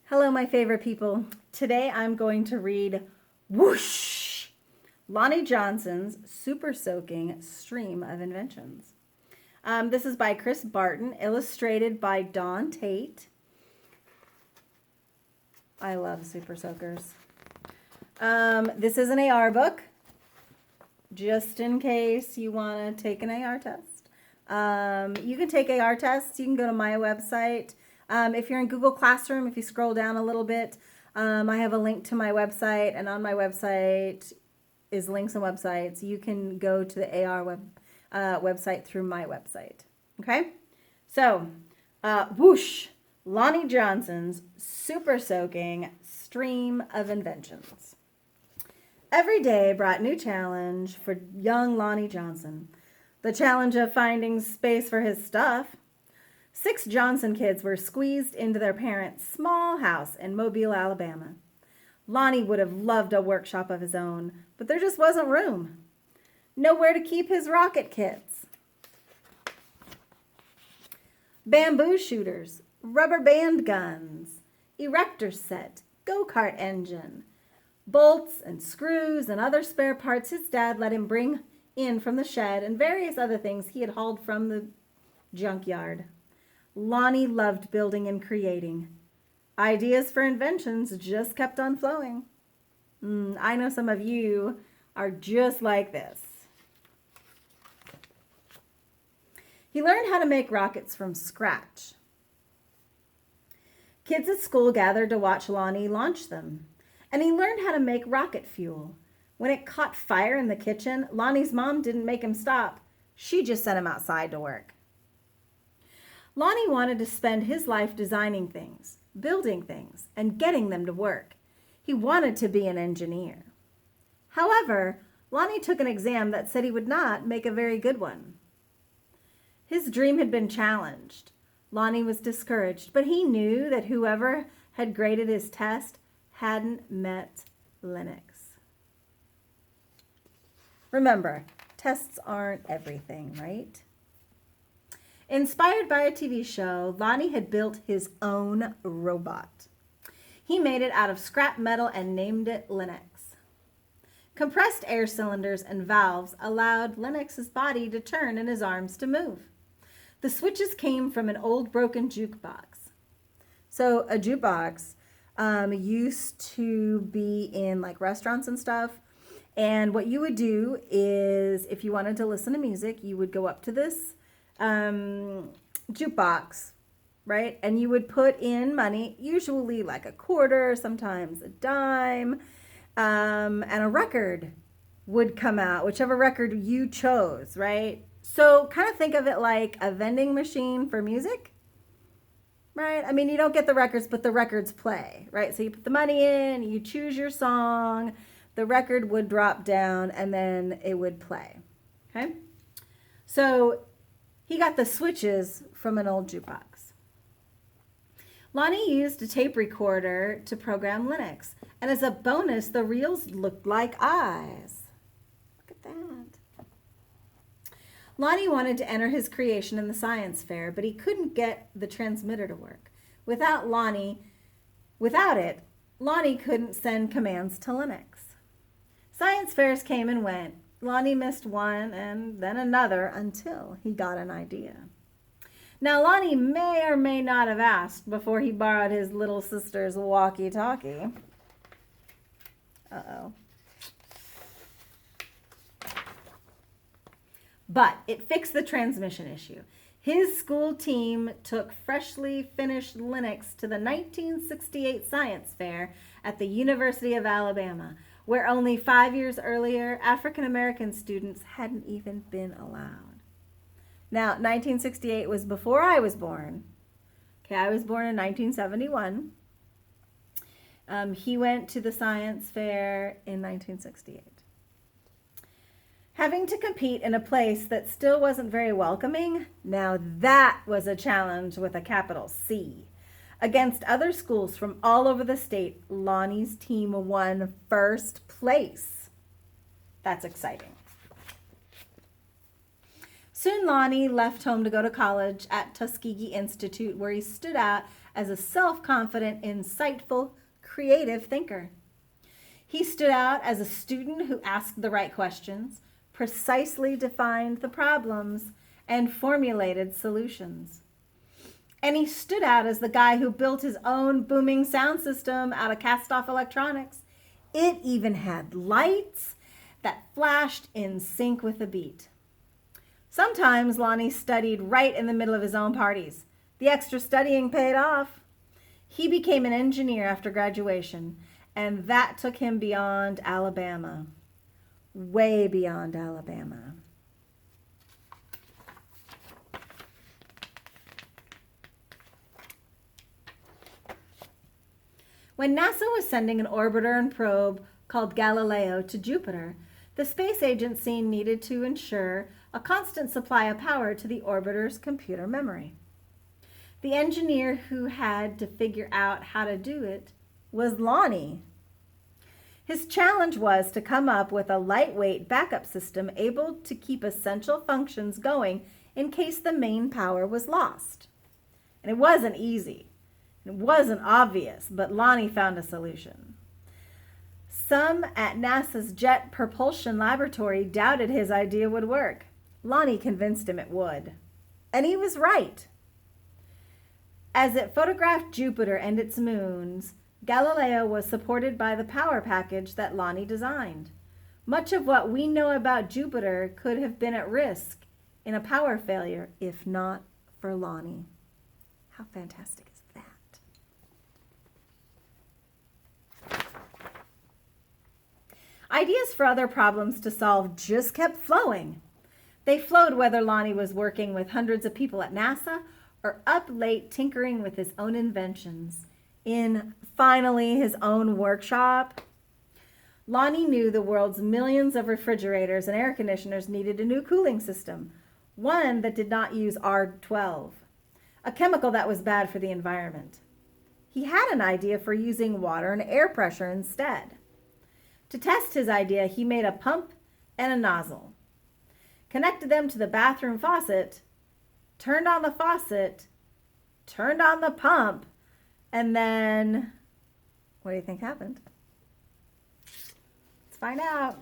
Hello, my favorite people. Today I'm going to read Whoosh, Lonnie Johnson's super soaking stream of inventions. This is by Chris Barton, illustrated by Dawn Tate. I love super soakers. This is an AR book, just in case you want to take an AR test. You can take AR tests. You can go to my website. If you're in Google Classroom, if you scroll down a little bit, I have a link to my website, and on my website is links and websites. You can go to the AR website through my website. Okay? So, Whoosh, Lonnie Johnson's super soaking stream of inventions. Every day brought new challenge for young Lonnie Johnson. The challenge of finding space for his stuff. 6 Johnson kids were squeezed into their parents' small house in Mobile, Alabama. Lonnie would have loved a workshop of his own, but there just wasn't room. Nowhere to keep his rocket kits. Bamboo shooters, rubber band guns, erector set, go-kart engine, bolts and screws and other spare parts his dad let him bring in from the shed, and various other things he had hauled from the junkyard. Lonnie loved building and creating. Ideas for inventions just kept on flowing. I know some of you are just like this. He learned how to make rockets from scratch. Kids at school gathered to watch Lonnie launch them, and he learned how to make rocket fuel. When it caught fire in the kitchen, Lonnie's mom didn't make him stop. She just sent him outside to work. Lonnie wanted to spend his life designing things, building things, and getting them to work. He wanted to be an engineer. However, Lonnie took an exam that said he would not make a very good one. His dream had been challenged. Lonnie was discouraged, but he knew that whoever had graded his test hadn't met Linux. Remember, tests aren't everything, right? Inspired by a TV show, Lonnie had built his own robot. He made it out of scrap metal and named it Linux. Compressed air cylinders and valves allowed Linux's body to turn and his arms to move. The switches came from an old broken jukebox. So a jukebox used to be in like restaurants and stuff. And what you would do is, if you wanted to listen to music, you would go up to this jukebox, right? And you would put in money, usually like a quarter, sometimes a dime, and a record would come out, whichever record you chose, right? So kind of think of it like a vending machine for music, right? I mean, you don't get the records, but the records play, right? So you put the money in, you choose your song, the record would drop down, and then it would play, okay? So he got the switches from an old jukebox. Lonnie used a tape recorder to program Linux, and as a bonus, the reels looked like eyes. Look at that. Lonnie wanted to enter his creation in the science fair, but he couldn't get the transmitter to work. Without it, Lonnie couldn't send commands to Linux. Science fairs came and went. Lonnie missed one and then another until he got an idea. Now, Lonnie may or may not have asked before he borrowed his little sister's walkie-talkie. Uh-oh. But it fixed the transmission issue. His school team took freshly finished Linux to the 1968 science fair at the University of Alabama, where only 5 years earlier, African-American students hadn't even been allowed. Now, 1968 was before I was born. Okay, I was born in 1971. He went to the science fair in 1968. Having to compete in a place that still wasn't very welcoming, now that was a challenge with a capital C. Against other schools from all over the state, Lonnie's team won first place. That's exciting. Soon Lonnie left home to go to college at Tuskegee Institute, where he stood out as a self-confident, insightful, creative thinker. He stood out as a student who asked the right questions, precisely defined the problems, and formulated solutions. And he stood out as the guy who built his own booming sound system out of cast-off electronics. It even had lights that flashed in sync with the beat. Sometimes Lonnie studied right in the middle of his own parties. The extra studying paid off. He became an engineer after graduation, and that took him beyond Alabama. Way beyond Alabama. When NASA was sending an orbiter and probe called Galileo to Jupiter, the space agency needed to ensure a constant supply of power to the orbiter's computer memory. The engineer who had to figure out how to do it was Lonnie. His challenge was to come up with a lightweight backup system able to keep essential functions going in case the main power was lost. And it wasn't easy. It wasn't obvious, but Lonnie found a solution. Some at NASA's Jet Propulsion Laboratory doubted his idea would work. Lonnie convinced him it would. And he was right. As it photographed Jupiter and its moons, Galileo was supported by the power package that Lonnie designed. Much of what we know about Jupiter could have been at risk in a power failure if not for Lonnie. How fantastic is that? Ideas for other problems to solve just kept flowing. They flowed whether Lonnie was working with hundreds of people at NASA or up late tinkering with his own inventions in, finally, his own workshop. Lonnie knew the world's millions of refrigerators and air conditioners needed a new cooling system, one that did not use R12, a chemical that was bad for the environment. He had an idea for using water and air pressure instead. To test his idea, he made a pump and a nozzle, connected them to the bathroom faucet, turned on the faucet, turned on the pump, and then, what do you think happened? Let's find out.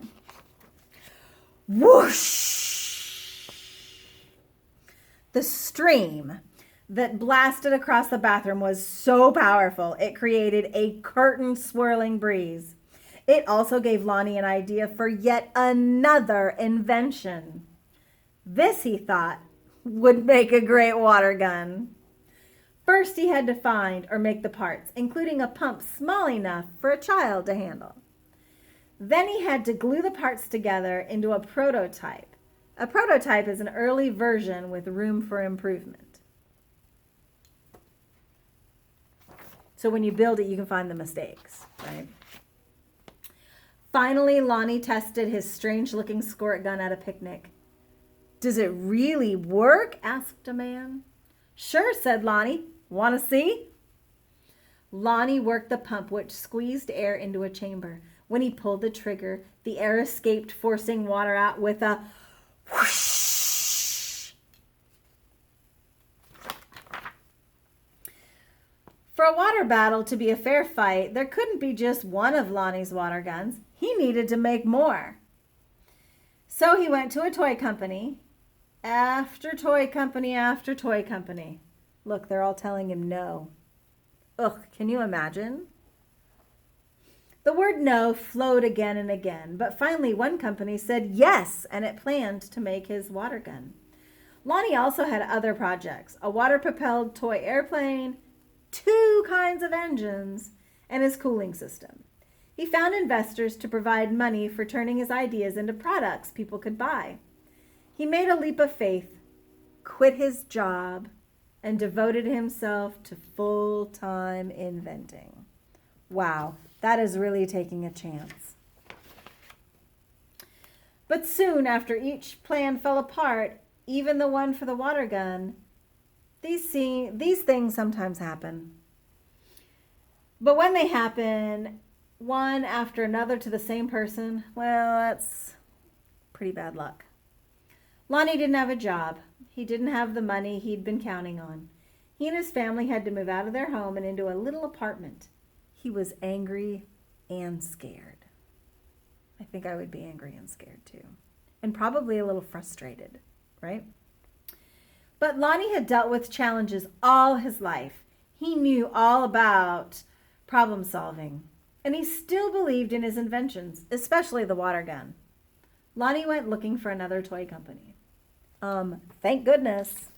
Whoosh! The stream that blasted across the bathroom was so powerful, it created a curtain-swirling breeze. It also gave Lonnie an idea for yet another invention. This, he thought, would make a great water gun. First, he had to find or make the parts, including a pump small enough for a child to handle. Then he had to glue the parts together into a prototype. A prototype is an early version with room for improvement. So when you build it, you can find the mistakes, right? Finally, Lonnie tested his strange-looking squirt gun at a picnic. "Does it really work?" asked a man. "Sure," said Lonnie. "Want to see?" Lonnie worked the pump, which squeezed air into a chamber. When he pulled the trigger, the air escaped, forcing water out with a whoosh. For a water battle to be a fair fight, there couldn't be just one of Lonnie's water guns. He needed to make more. So he went to a toy company, after toy company after toy company. Look, they're all telling him no. Ugh, can you imagine? The word no flowed again and again, but finally one company said yes, and it planned to make his water gun. Lonnie also had other projects, a water-propelled toy airplane, 2 kinds of engines, and his cooling system. He found investors to provide money for turning his ideas into products people could buy. He made a leap of faith, quit his job, and devoted himself to full-time inventing. Wow, that is really taking a chance. But soon after each plan fell apart, even the one for the water gun, these things sometimes happen. But when they happen, one after another to the same person, well, that's pretty bad luck. Lonnie didn't have a job. He didn't have the money he'd been counting on. He and his family had to move out of their home and into a little apartment. He was angry and scared. I think I would be angry and scared too. And probably a little frustrated, right? But Lonnie had dealt with challenges all his life. He knew all about problem solving. And he still believed in his inventions, especially the water gun. Lonnie went looking for another toy company. Thank goodness.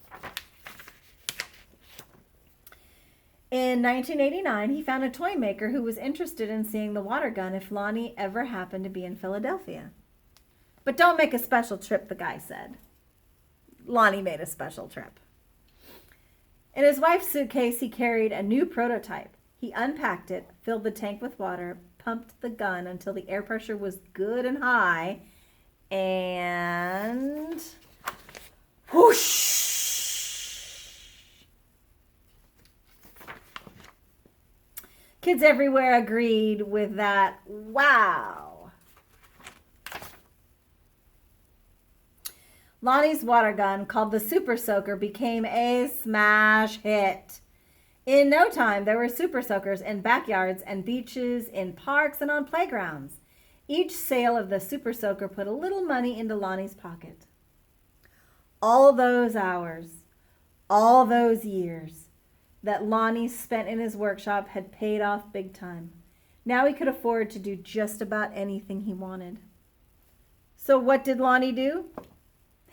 In 1989, he found a toy maker who was interested in seeing the water gun if Lonnie ever happened to be in Philadelphia. But don't make a special trip, the guy said. Lonnie made a special trip. In his wife's suitcase, he carried a new prototype. He unpacked it, filled the tank with water, pumped the gun until the air pressure was good and high, and whoosh! Kids everywhere agreed with that. Wow. Lonnie's water gun, called the Super Soaker, became a smash hit. In no time, there were Super Soakers in backyards and beaches, in parks, and on playgrounds. Each sale of the Super Soaker put a little money into Lonnie's pocket. All those hours, all those years that Lonnie spent in his workshop had paid off big time. Now he could afford to do just about anything he wanted. So what did Lonnie do?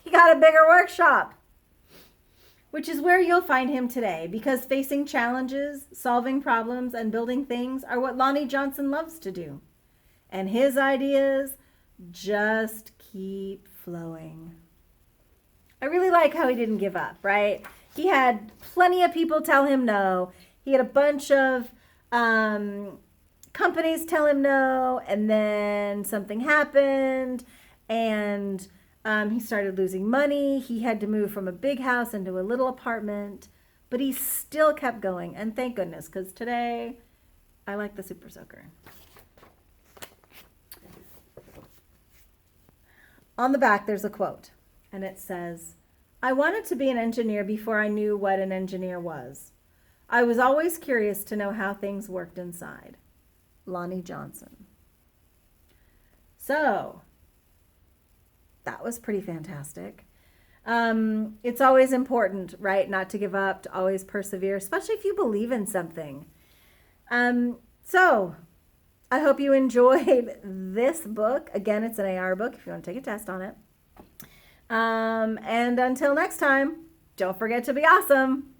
He got a bigger workshop, which is where you'll find him today, because facing challenges, solving problems, and building things are what Lonnie Johnson loves to do. And his ideas just keep flowing. I really like how he didn't give up, right? He had plenty of people tell him no. He had a bunch of companies tell him no, and then something happened, and he started losing money. He had to move from a big house into a little apartment, but he still kept going, and thank goodness, because today I like the Super Soaker. On the back, there's a quote, and it says, "I wanted to be an engineer before I knew what an engineer was. I was always curious to know how things worked inside." Lonnie Johnson. So, that was pretty fantastic. It's always important, right, not to give up, to always persevere, especially if you believe in something. So, I hope you enjoyed this book. Again, it's an AR book if you want to take a test on it. And until next time, don't forget to be awesome.